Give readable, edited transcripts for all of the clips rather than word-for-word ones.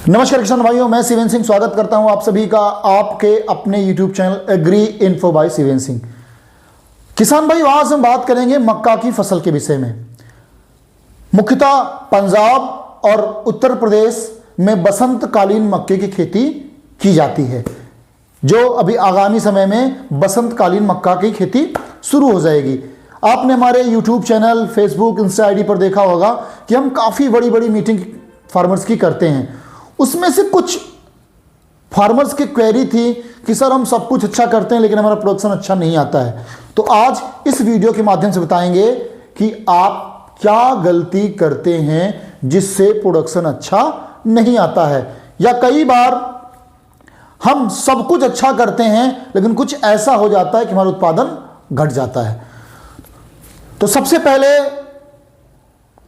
नमस्कार किसान भाइयों, मैं शिवेंद्र सिंह स्वागत करता हूं आप सभी का आपके अपने YouTube channel agri info by Shivendra Singh. किसान भाई, आज हम बात करेंगे मक्का की फसल के विषय में। मुख्यतः पंजाब और उत्तर प्रदेश में बसंतकालीन मक्के की खेती की जाती है, जो अभी आगामी समय में बसंतकालीन मक्का की खेती शुरू हो जाएगी। आपने हमारे YouTube channel, Facebook, Insta ID पर देखा होगा कि हम काफ़ी बड़ी बड़ी मीटिंग फार्मर्स की करते हैं। उसमें से कुछ फार्मर्स की क्वेरी थी कि सर हम सब कुछ अच्छा करते हैं लेकिन हमारा प्रोडक्शन अच्छा नहीं आता है। तो आज इस वीडियो के माध्यम से बताएंगे कि आप क्या गलती करते हैं जिससे प्रोडक्शन अच्छा नहीं आता है, या कई बार हम सब कुछ अच्छा करते हैं लेकिन कुछ ऐसा हो जाता है कि हमारा उत्पादन घट जाता है। तो सबसे पहले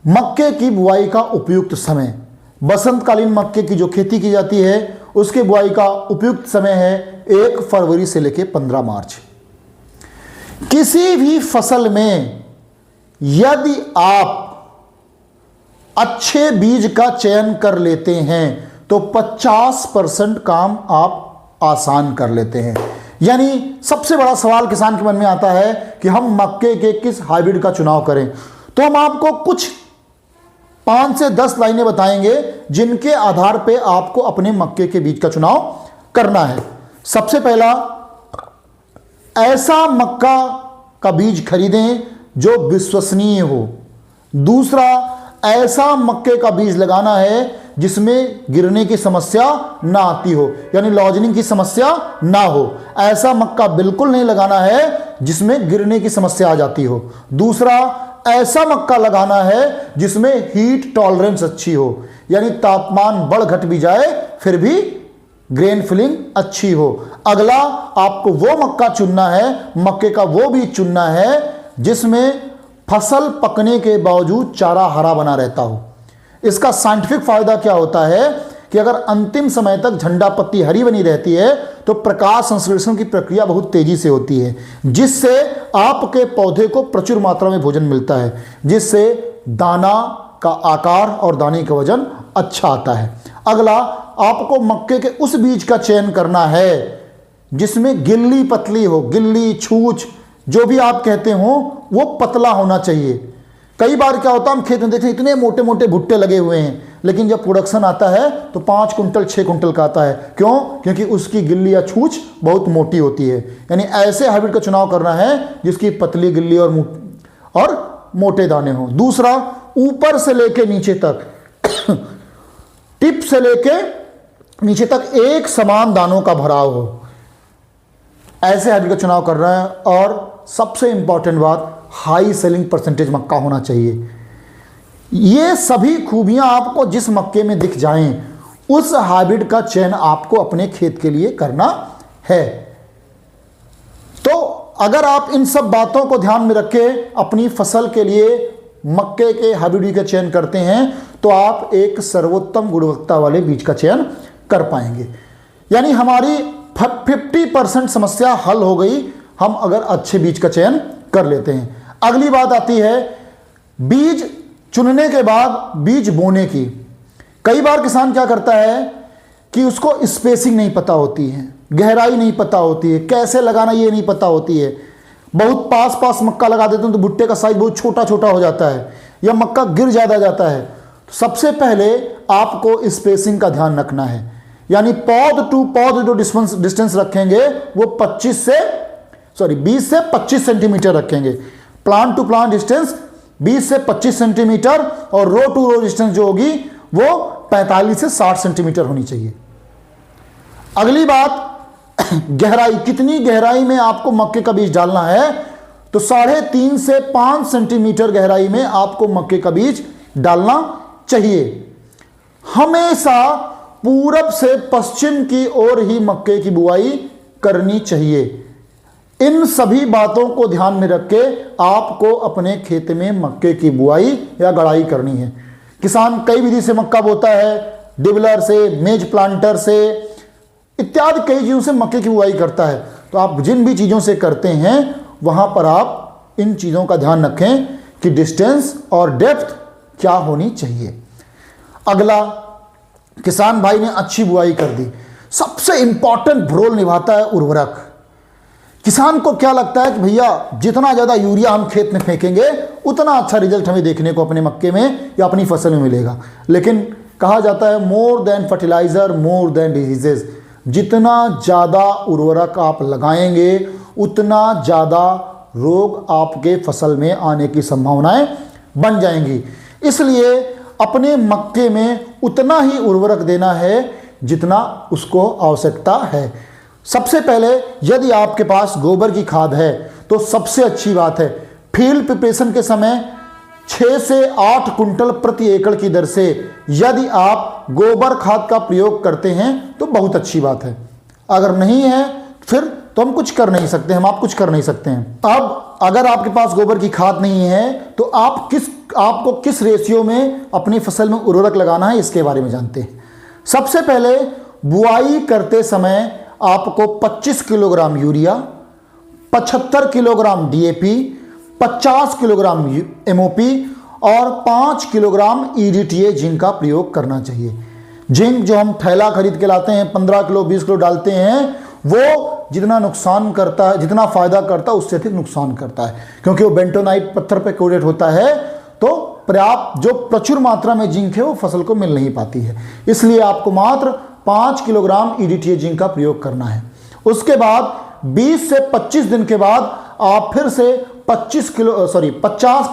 मक्के की बुआई का उपयुक्त समय। बसंतकालीन मक्के की जो खेती की जाती है उसके बुआई का उपयुक्त समय है 1 फरवरी से लेकर 15 मार्च। किसी भी फसल में यदि आप अच्छे बीज का चयन कर लेते हैं तो 50% काम आप आसान कर लेते हैं। यानी सबसे बड़ा सवाल किसान के मन में आता है कि हम मक्के के किस हाइब्रिड का चुनाव करें। तो हम आपको कुछ 5 से 10 लाइनें बताएंगे जिनके आधार पे आपको अपने मक्के के बीज का चुनाव करना है। सबसे पहला, ऐसा मक्का का बीज खरीदें जो विश्वसनीय हो। दूसरा, ऐसा मक्के का बीज लगाना है जिसमें गिरने की समस्या ना आती हो, यानी लॉजनिंग की समस्या ना हो। ऐसा मक्का बिल्कुल नहीं लगाना है जिसमें गिरने की समस्या आ जाती हो। दूसरा, ऐसा मक्का लगाना है जिसमें हीट टॉलरेंस अच्छी हो, यानी तापमान बढ़ घट भी जाए फिर भी ग्रेन फिलिंग अच्छी हो। अगला, आपको वो मक्का चुनना है, मक्के का वो बीज चुनना है जिसमें फसल पकने के बावजूद चारा हरा बना रहता हो। इसका साइंटिफिक फायदा क्या होता है कि अगर अंतिम समय तक झंडा पत्ती हरी बनी रहती है तो प्रकाश संश्लेषण की प्रक्रिया बहुत तेजी से होती है, जिससे आपके पौधे को प्रचुर मात्रा में भोजन मिलता है, जिससे दाना का आकार और दाने का वजन अच्छा आता है। अगला, आपको मक्के के उस बीज का चयन करना है जिसमें गिल्ली पतली हो, गिल्ली छूछ जो भी आप कहते हो वो पतला होना चाहिए। कई बार क्या होता है, हम खेत में देखते हैं इतने मोटे मोटे भुट्टे लगे हुए हैं, लेकिन जब प्रोडक्शन आता है तो 5 कुंटल 6 कुंटल का आता है। क्यों? क्योंकि उसकी गिल्ली या छूछ बहुत मोटी होती है। यानी ऐसे हाइब्रिड का चुनाव करना है जिसकी पतली गिल्ली और मोटे दाने हो। दूसरा, ऊपर से लेके नीचे तक टिप से लेके नीचे तक एक समान दानों का भराव हो, ऐसे हाइब्रिड का चुनाव कर रहा है। और सबसे इंपॉर्टेंट बात, हाई सेलिंग परसेंटेज मक्का होना चाहिए। ये सभी खूबियां आपको जिस मक्के में दिख जाएं उस हाइब्रिड का चयन आपको अपने खेत के लिए करना है। तो अगर आप इन सब बातों को ध्यान में रख के अपनी फसल के लिए मक्के के हाइब्रिड का चयन करते हैं तो आप एक सर्वोत्तम गुणवत्ता वाले बीज का चयन कर पाएंगे। यानी हमारी 50% समस्या हल हो गई हम अगर अच्छे बीज का चयन कर लेते हैं। अगली बात आती है बीज चुनने के बाद बीज बोने की। कई बार किसान क्या करता है कि उसको स्पेसिंग नहीं पता होती है, गहराई नहीं पता होती है, कैसे लगाना ये नहीं पता होती है। बहुत पास पास मक्का लगा देते हैं तो भुट्टे का साइज बहुत छोटा छोटा हो जाता है या मक्का गिर ज़्यादा जाता है। तो सबसे पहले आपको स्पेसिंग का ध्यान रखना है, यानी पौध टू पौध जो डिस्टेंस रखेंगे वो 20 से 25 सेंटीमीटर रखेंगे। प्लांट टू प्लांट डिस्टेंस 20 से 25 सेंटीमीटर और रो टू रो डिस्टेंस जो होगी वो 45 से 60 सेंटीमीटर होनी चाहिए। अगली बात, गहराई। कितनी गहराई में आपको मक्के का बीज डालना है? तो 3.5 से 5 सेंटीमीटर गहराई में आपको मक्के का बीज डालना चाहिए। हमेशा पूरब से पश्चिम की ओर ही मक्के की बुआई करनी चाहिए। इन सभी बातों को ध्यान में रख के आपको अपने खेत में मक्के की बुआई या गड़ाई करनी है। किसान कई विधि से मक्का बोता है, डिबलर से, मेज प्लांटर से इत्यादि कई चीज़ों से मक्के की बुआई करता है। तो आप जिन भी चीज़ों से करते हैं वहां पर आप इन चीज़ों का ध्यान रखें कि डिस्टेंस और डेप्थ क्या होनी चाहिए। अगला, किसान भाई ने अच्छी बुआई कर दी, सबसे इंपॉर्टेंट रोल निभाता है उर्वरक। किसान को क्या लगता है कि भैया जितना ज़्यादा यूरिया हम खेत में फेंकेंगे उतना अच्छा रिजल्ट हमें देखने को अपने मक्के में या अपनी फसल में मिलेगा। लेकिन कहा जाता है more than fertiliser more than diseases, जितना ज़्यादा उर्वरक आप लगाएंगे उतना ज़्यादा रोग आपके फसल में आने की संभावनाएं बन जाएंगी। इसलिए अपने मक्के में उतना ही उर्वरक देना है जितना उसको आवश्यकता है। सबसे पहले यदि आपके पास गोबर की खाद है तो सबसे अच्छी बात है, फील्ड प्रिपरेशन के समय 6 से 8 कुंटल प्रति एकड़ की दर से यदि आप गोबर खाद का प्रयोग करते हैं तो बहुत अच्छी बात है। अगर नहीं है फिर तो हम कुछ कर नहीं सकते, आप कुछ कर नहीं सकते हैं। अब अगर आपके पास गोबर की खाद नहीं है तो आपको किस रेशियो में अपनी फसल में उर्वरक लगाना है इसके बारे में जानते हैं। सबसे पहले बुआई करते समय आपको 25 kilogram urea, 75 kilogram DAP, 50 kilogram MOP और 5 किलोग्राम ईडीटीए जिंक का प्रयोग करना चाहिए। जिंक जो हम थैला खरीद के लाते हैं 15 किलो 20 किलो डालते हैं, वो जितना नुकसान करता है, जितना फायदा करता है उससे अधिक नुकसान करता है, क्योंकि वो बेंटोनाइट पत्थर पे कोटेड होता है। तो पर्याप्त जो प्रचुर मात्रा में जिंक है वो फसल को मिल नहीं पाती है। इसलिए आपको मात्र 5 किलोग्राम ईडीटीए जिंक का प्रयोग करना है। उसके बाद 20 से 25 दिन के बाद आप फिर से 50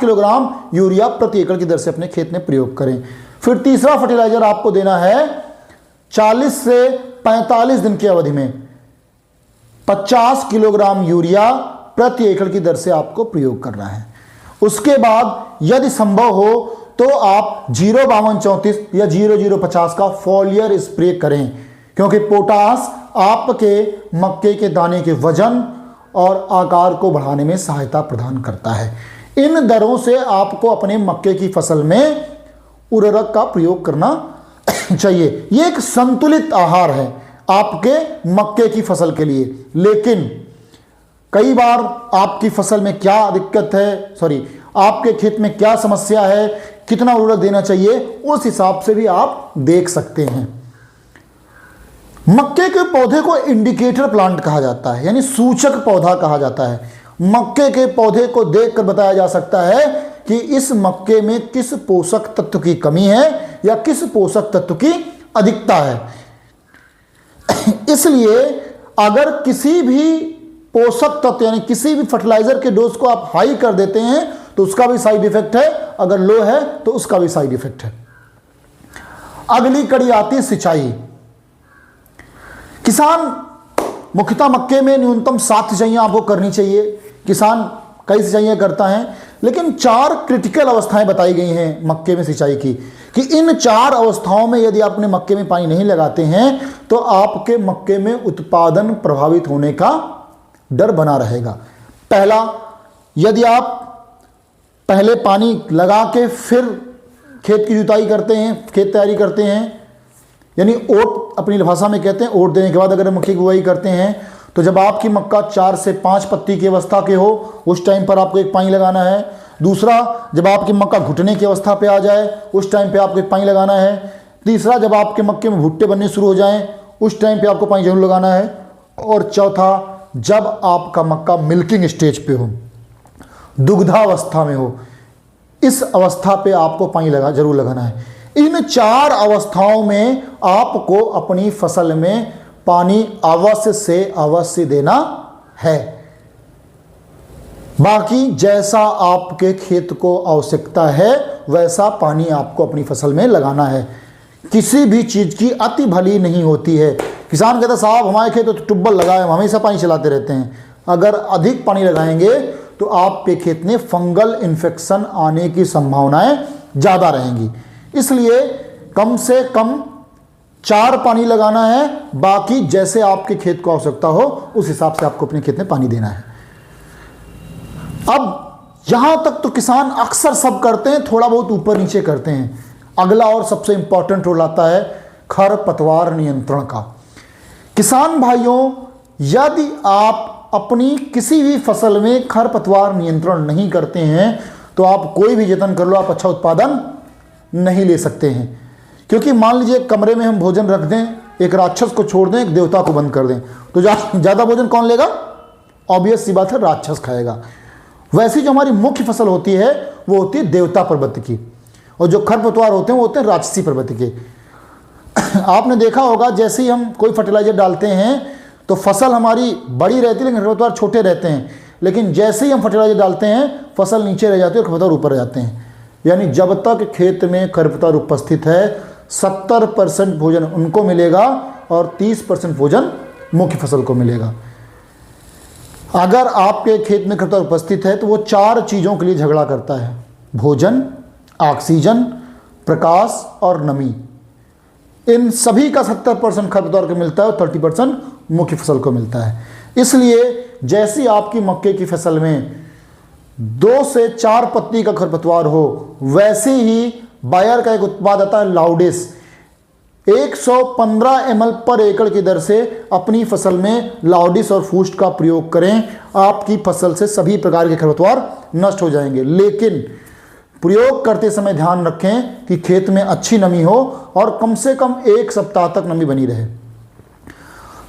किलोग्राम यूरिया प्रति एकड़ की दर से अपने खेत में प्रयोग करें। फिर तीसरा फर्टिलाइजर आपको देना है 40 से 45 दिन की अवधि में 50 किलोग्राम यूरिया प्रति एकड़ की दर से आपको प्रयोग करना है। उसके बाद यदि संभव हो तो आप 05234 या 0050 का फॉलियर स्प्रे करें, क्योंकि पोटास आपके मक्के के दाने के वजन और आकार को बढ़ाने में सहायता प्रदान करता है। इन दरों से आपको अपने मक्के की फसल में उर्वरक का प्रयोग करना चाहिए। ये एक संतुलित आहार है आपके मक्के की फसल के लिए। लेकिन कई बार आपकी फसल में क्या दिक्कत है, आपके खेत में क्या समस्या है, कितना उर्वरक देना चाहिए, उस हिसाब से भी आप देख सकते हैं। मक्के के पौधे को इंडिकेटर प्लांट कहा जाता है, यानी सूचक पौधा कहा जाता है। मक्के के पौधे को देखकर बताया जा सकता है कि इस मक्के में किस पोषक तत्व की कमी है या किस पोषक तत्व की अधिकता है। इसलिए अगर किसी भी पोषक तत्व यानी किसी भी फर्टिलाइजर के डोज को आप हाई कर देते हैं तो उसका भी साइड इफेक्ट है, अगर लो है तो उसका भी साइड इफेक्ट है। अगली कड़ी आती है सिंचाई। किसान मुख्यतः मक्के में न्यूनतम 7 सिंचाइयां आपको करनी चाहिए। किसान कई सिंचाइयां करता है, लेकिन 4 क्रिटिकल अवस्थाएं बताई गई हैं मक्के में सिंचाई की, कि इन 4 अवस्थाओं में यदि आप अपने मक्के में पानी नहीं लगाते हैं तो आपके मक्के में उत्पादन प्रभावित होने का डर बना रहेगा। पहला, यदि आप पहले पानी लगा के फिर खेत की जुताई करते हैं, खेत तैयारी करते हैं, यानी ओट अपनी भाषा में कहते हैं, ओट देने के बाद अगर मक्के की बुआई करते हैं तो जब आपकी मक्का 4 से 5 पत्ती की अवस्था के हो उस टाइम पर आपको एक पानी लगाना है। दूसरा, जब आपकी मक्का घुटने की अवस्था पे आ जाए उस टाइम पे आपको एक पानी लगाना है। तीसरा, जब आपके मक्के में भुट्टे बनने शुरू हो जाएं उस टाइम पे आपको पानी जरूर लगाना है। और चौथा, जब आपका मक्का मिल्किंग स्टेज पे हो, दुग्धावस्था में हो, इस अवस्था पे आपको पानी जरूर लगाना है। इन 4 अवस्थाओं में आपको अपनी फसल में पानी अवश्य से अवश्य देना है। बाकी जैसा आपके खेत को आवश्यकता है वैसा पानी आपको अपनी फसल में लगाना है। किसी भी चीज़ की अति भली नहीं होती है। किसान कहता साहब हमारे खेत तो ट्यूबवेल लगा है, हम हमेशा पानी चलाते रहते हैं। अगर अधिक पानी लगाएंगे तो आपके खेत में फंगल इन्फेक्शन आने की संभावनाएं ज़्यादा रहेंगी। इसलिए कम से कम 4 पानी लगाना है, बाकी जैसे आपके खेत को आवश्यकता हो उस हिसाब से आपको अपने खेत में पानी देना है। अब यहां तक तो किसान अक्सर सब करते हैं, थोड़ा बहुत ऊपर नीचे करते हैं। अगला और सबसे इंपॉर्टेंट रोल आता है खरपतवार नियंत्रण का। किसान भाइयों, यदि आप अपनी किसी भी फसल में खरपतवार नियंत्रण नहीं करते हैं तो आप कोई भी यत्न कर लो, आप अच्छा उत्पादन नहीं ले सकते हैं। क्योंकि मान लीजिए कमरे में हम भोजन रख दें, एक राक्षस को छोड़ दें, एक देवता को बंद कर दें, तो ज़्यादा भोजन कौन लेगा? ऑब्वियस सी बात है, राक्षस खाएगा। वैसी जो हमारी मुख्य फसल होती है वो होती है देवता प्रवृत्ति की, और जो खरपतवार होते हैं वो होते हैं राक्षसी प्रवृत्ति के। आपने देखा होगा जैसे ही हम कोई फर्टिलाइजर डालते हैं तो फसल हमारी बड़ी रहती है लेकिन खरपतवार छोटे रहते हैं, लेकिन जैसे ही हम फर्टिलाइजर डालते हैं फसल नीचे रह जाती है और खरपतवार ऊपर रह जाते हैं। यानी जब तक खेत में खरपतवार उपस्थित है 70% भोजन उनको मिलेगा और 30% भोजन मुख्य फसल को मिलेगा। अगर आपके खेत में खरपतवार उपस्थित है तो वो 4 चीज़ों के लिए झगड़ा करता है: भोजन, ऑक्सीजन, प्रकाश और नमी। इन सभी का 70% खरपतवार को मिलता है और 30% मुख्य फसल को मिलता है। इसलिए जैसी आपकी मक्के की फसल में 2 से 4 पत्ती का खरपतवार हो, वैसे ही बायर का एक उत्पाद आता है लाउडेस, 115 ml पर एकड़ की दर से अपनी फसल में लाउडिस और फूस्ट का प्रयोग करें। आपकी फसल से सभी प्रकार के खरपतवार नष्ट हो जाएंगे। लेकिन प्रयोग करते समय ध्यान रखें कि खेत में अच्छी नमी हो और कम से कम 1 सप्ताह तक नमी बनी रहे।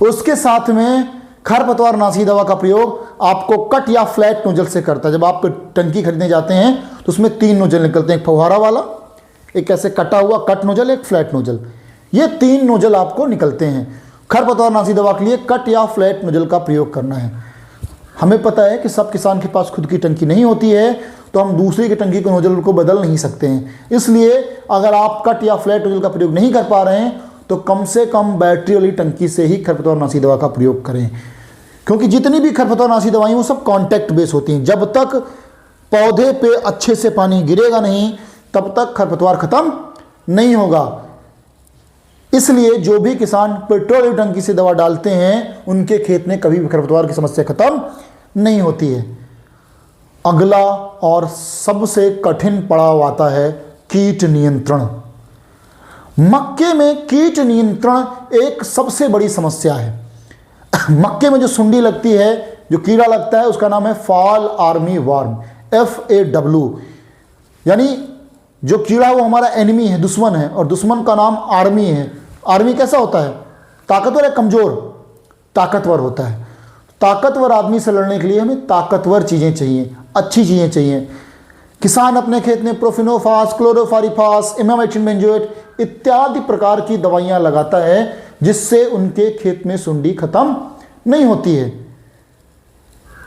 उसके साथ में खरपतवार नाशी दवा का प्रयोग आपको कट या फ्लैट नोजल से करता है। जब आप टंकी खरीदने जाते हैं तो उसमें 3 नोजल निकलते हैं, एक फव्वारा वाला, एक ऐसे कटा हुआ कट नोजल, एक फ्लैट नोजल। ये 3 नोजल आपको निकलते हैं। खरपतवार नाशी दवा के लिए कट या फ्लैट नोजल का प्रयोग करना है। हमें पता है कि सब किसान के पास खुद की टंकी नहीं होती है, तो हम दूसरी की टंकी के नोजल को बदल नहीं सकते हैं। इसलिए अगर आप कट या फ्लैट नोजल का प्रयोग नहीं कर पा रहे हैं तो कम से कम बैटरी वाली टंकी से ही खरपतवार नाशी दवा का प्रयोग करें, क्योंकि जितनी भी खरपतवार नाशी दवाएं वो सब कॉन्टैक्ट बेस होती हैं। जब तक पौधे पे अच्छे से पानी गिरेगा नहीं तब तक खरपतवार खत्म नहीं होगा। इसलिए जो भी किसान पेट्रोल टंकी से दवा डालते हैं उनके खेत में कभी भी खरपतवार की समस्या खत्म नहीं होती है। अगला और सबसे कठिन पड़ाव आता है कीट नियंत्रण। मक्के में कीट नियंत्रण एक सबसे बड़ी समस्या है। मक्के में जो सुंडी लगती है, जो कीड़ा लगता है, उसका नाम है फॉल आर्मी वर्म, FAW। यानी जो कीड़ा वो हमारा एनिमी है, दुश्मन है, और दुश्मन का नाम आर्मी है। आर्मी कैसा होता है? ताकतवर या कमजोर? ताकतवर होता है। ताकतवर आदमी से लड़ने के लिए हमें ताकतवर चीज़ें चाहिए, अच्छी चीज़ें चाहिए। किसान अपने खेत में प्रोफिनोफास, क्लोरोफारीफास, इमामेक्टिन बेंजोएट इत्यादि प्रकार की दवाइयाँ लगाता है जिससे उनके खेत में सुंडी खत्म नहीं होती है।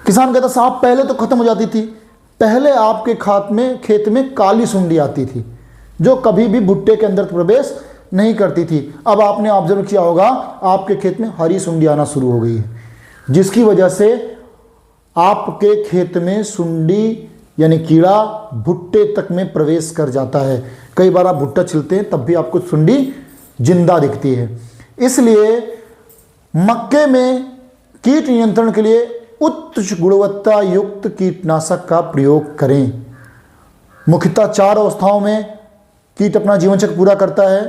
किसान कहता साहब पहले तो खत्म हो जाती थी, पहले आपके खेत में काली सुंडी आती थी जो कभी भी भुट्टे के अंदर प्रवेश नहीं करती थी। अब आपने ऑब्जर्व किया होगा आपके खेत में हरी सुंडी आना शुरू हो गई है, जिसकी वजह से आपके खेत में सुंडी यानी कीड़ा भुट्टे तक में प्रवेश कर जाता है। कई बार आप भुट्टा छिलते हैं तब भी आपको सुंडी जिंदा दिखती है। इसलिए मक्के में कीट नियंत्रण के लिए उच्च गुणवत्ता युक्त कीटनाशक का प्रयोग करें। मुख्यतः 4 अवस्थाओं में कीट अपना जीवन चक्र पूरा करता है,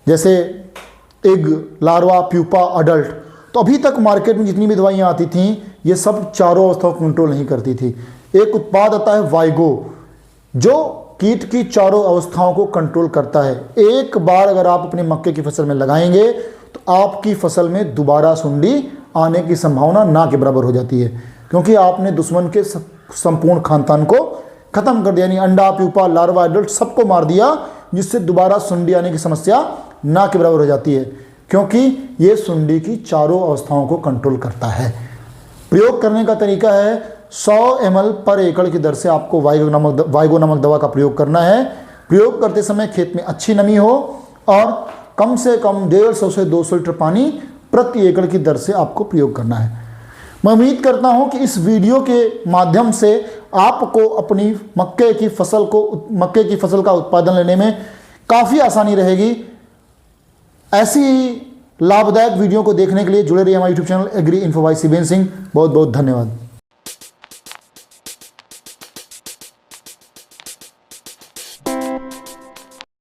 जैसे एग, लार्वा, प्यूपा, अडल्ट। तो अभी तक मार्केट में जितनी भी दवाइयाँ आती थीं ये सब 4 अवस्थाओं को कंट्रोल नहीं करती थी। एक उत्पाद आता है वाइगो जो कीट की 4 अवस्थाओं को कंट्रोल करता है। एक बार अगर आप अपने मक्के की फसल में लगाएंगे तो आपकी फसल में दोबारा सुंडी आने की संभावना ना के बराबर हो जाती है, क्योंकि आपने दुश्मन के संपूर्ण खानदान को खत्म कर दिया, यानी अंडा, प्यूपा, लार्वा, एडल्ट सबको मार दिया, जिससे दोबारा सुंडी आने की समस्या ना के बराबर हो जाती है, क्योंकि ये सुंडी की 4 अवस्थाओं को कंट्रोल करता है। प्रयोग करने का तरीका है 100 ml पर एकड़ की दर से आपको वाइगो नामक दवा का प्रयोग करना है। प्रयोग करते समय खेत में अच्छी नमी हो और कम से कम 150 से 200 लीटर पानी प्रति एकड़ की दर से आपको प्रयोग करना है। मैं उम्मीद करता हूं कि इस वीडियो के माध्यम से आपको अपनी मक्के की फसल का उत्पादन लेने में काफ़ी आसानी रहेगी। ऐसी ही लाभदायक वीडियो को देखने के लिए जुड़े रहिए हमारे YouTube channel agri info by Shivendra Singh. बहुत बहुत धन्यवाद।